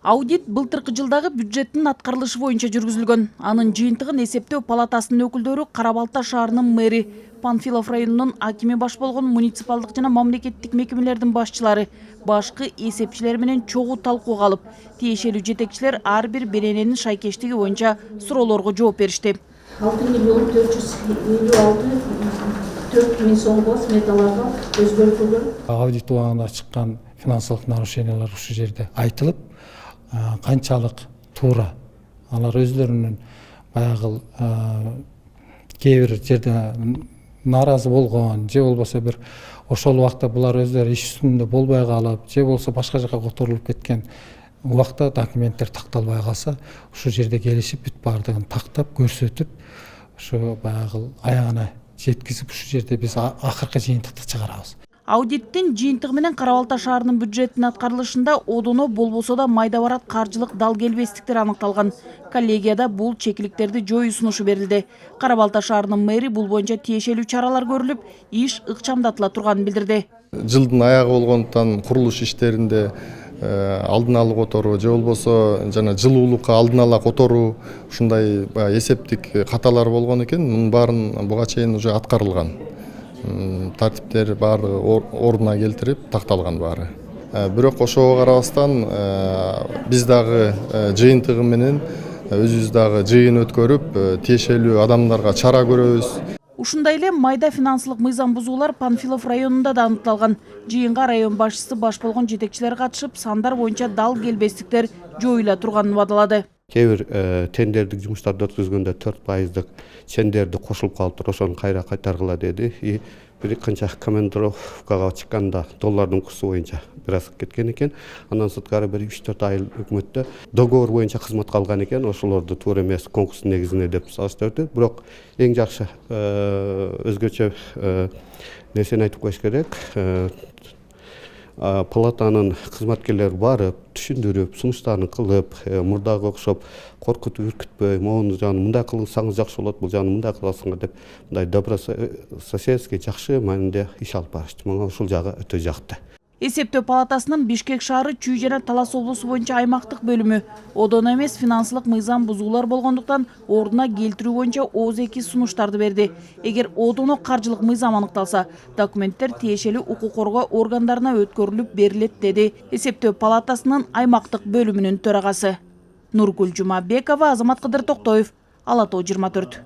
Аудит былтыркы жылдагы бюджеттин аткарылышы боюнча жүргүзүлгөн. Анын жыйынтыгын эсептөө палатасынын өкүлдөрү Кара Балта шаарынын мэри, Панфилов районунун акими баш болгон муниципалдык жана мамлекеттик мекемелердин башчылары, башкы эсепчилер менен чогуу талкууга алып, тиешелүү жетекчилер ар бир берененин шайкештиги боюнча суроолорго жооп беришти. 6.456.000 сомго сметаларга өзгөртүлгөн. Аудит убагында чыккан финансылык нарушениялар ушул жерде айтылып, канчалык туура алар өздөрүнүн баягы кээ бир жерде нааразы болгон же болбосо бир ошол убакта булар өздөрү иш үстүндө болбой калып же болбосо башка жака которулуп кеткен убакта документтер такталбай калса ушул жерде келишип бүт баардыгын тактап көрсөтүп ушу баягы аягына жеткизип ушул жерде биз акыркы жыйынтыкты чыгарабыз. Аудиттин жыйынтыгы менен Кара Балта шаарынын бюджеттин аткарылышында одоно болбосо да майда барат каржылык дал келбестиктер аныкталган. Коллегияда бул чекиликтерди жоюу сунушу берилди. Кара Балта шаарынын мэри бул боюнча тиешелүү чаралар көрүлүп, иш ыкчамдатыла турганын билдирди. Жылдын аягы болгондуктан курулуш иштеринде алдын ала которуу же болбосо жана жылуулукка алдын ала которуу ушундай эсептик каталар болгон экен. Мунун баарын буга чейин уже аткарылган. Тартиптер баардыгы ордуна келтирип такталган баары. Бирок ошого карабастан биз дагы жыйынтыгы менен өзүбүз дагы жыйын өткөрүп, тиешелүү адамдарга чара көрөбүз. Ушундай эле майда финансылык мыйзам бузуулар Панфилов районунда да аныкталган. Жыйынга район башчысы баш болгон жетекчилер катышып, сандар боюнча дал келбестиктер жоюла турганын убадалады. Кээ бир тендердик жумуштарды өткөзгөндө 4% чендерди кошулуп калыптыр, ошону кайра кайтаргыла деди. И бир канча командировкага чыкканда доллардын курсу боюнча бир аз кеткен экен. Андан сырткары бир 3-4 ай өкмөттө договор боюнча кызматка алган экен. Ошолорду туура эмес конкурстун негизинде деп салыштырды. Бирок эң жакшы өзгөчө нерсени айтып коюш керек. Палатанын кызматкерлери барып, түшүндүрүп, сунуштарын кылып, мурдага окшоп коркутуп үркүтпөй, могуну жаны мындай кылсаңыз жакшы болот, бул жаны мындай кыласыңар деп мындай добрососедский жакшы маанилде иш алып барышты. Мага ушул жагы өтө жакты. Эсептөө палатасынын Бишкек шаары Чүй жана Талас облусу боюнча аймактык бөлүмү одоно эмес финансылык мыйзам бузуулар болгондуктан ордуна келтирүү боюнча ооз-эки сунуштарды берди. Эгер одоно каржылык мыйзам аныкталса, документтер тиешелүү укук коргоо органдарына өткөрүлүп берилет, деди Эсептөө палатасынын аймактык бөлүмүнүн төрагасы. Нургүл Жумабекова, Азамат Кыдыр Токтоев, Ала Тоо 24.